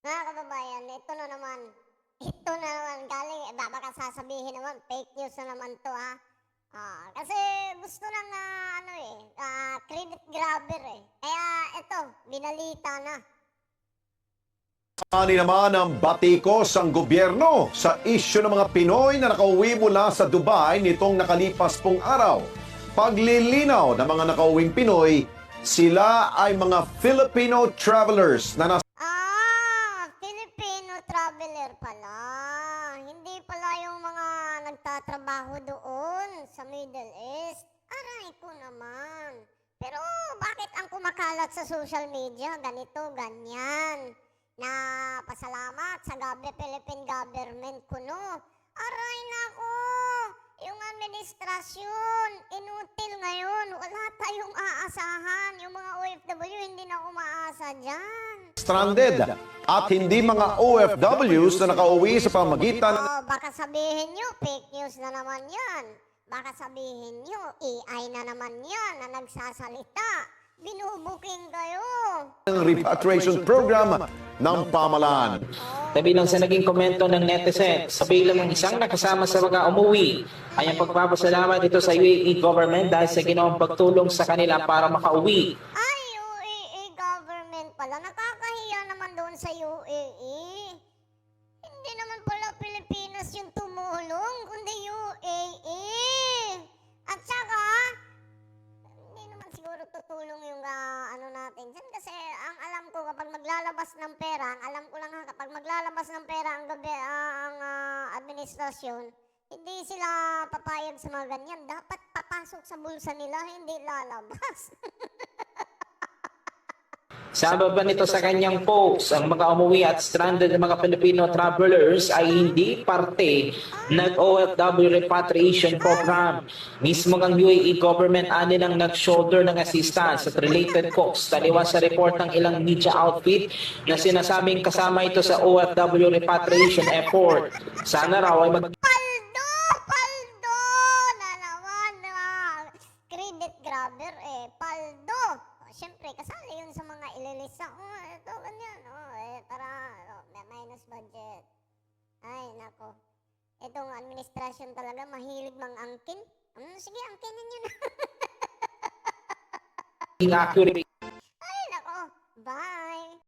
Mga kababayan, ito na naman galing, baka sasabihin naman, fake news na naman to ha. Kasi gusto ng credit grabber eh. Kaya ito, binalita na. Ani naman ang batikos ang gobyerno sa isyu ng mga Pinoy na nakauwi mula sa Dubai nitong nakalipas pong araw. Paglilinaw ng mga nakauwing Pinoy, sila ay mga Filipino travelers na Filipino traveler pala. Hindi pala yung mga nagtatrabaho doon sa Middle East. Aray ko naman. Pero bakit ang kumakalat sa social media, ganito, ganyan? Na pasalamat sa Philippine government ko, no? Aray nako! Yung administrasyon, inutil ngayon. Wala tayong aasahan. Yung mga OFW, hindi na umaasa dyan. stranded at hindi mga OFWs na nakauwi sa pamagitan Baka sabihin nyo, fake news na naman yan. Baka sabihin nyo, AI na naman yan na nagsasalita. Binubuking kayo. ng repatriation program ng pamalaan. Tabi lang sa naging komento ng netizen, sa bilang ng isang nakasama sa mga umuwi, ay ang pagpapasalamat ito sa UAE government dahil sa ginawang pagtulong sa kanila para makauwi. Ay, UAE government pala. Nakakahiya naman doon sa UAE. Hindi naman pala Pilipinas yung tumulong, kundi UAE. At saka, hindi naman siguro tutulong yung natin dyan. Kasi ang alam ko kapag maglalabas ng pera, kapag maglalabas ng pera ang administrasyon, hindi sila papayag sa mga ganyan. Dapat papasok sa bulsa nila, hindi lalabas. Sa baba nito sa kanyang post, ang mga umuwi at stranded ng mga Filipino travelers ay hindi parte ng OFW repatriation program. Mismo ang UAE government ani lang nag-shoulder ng assistance at related costs. Taliwas sa report ng ilang media outfit na sinasabing kasama ito sa OFW repatriation effort. Sana raw ay Paldo na naman credit grabber paldo. Siyempre, kasali yun sa mga ililista. Ito, ganyan. Para minus budget. Ay, nako. Itong administrasyon talaga, mahilig mang angkin. Sige, angkinin nyo na. accurate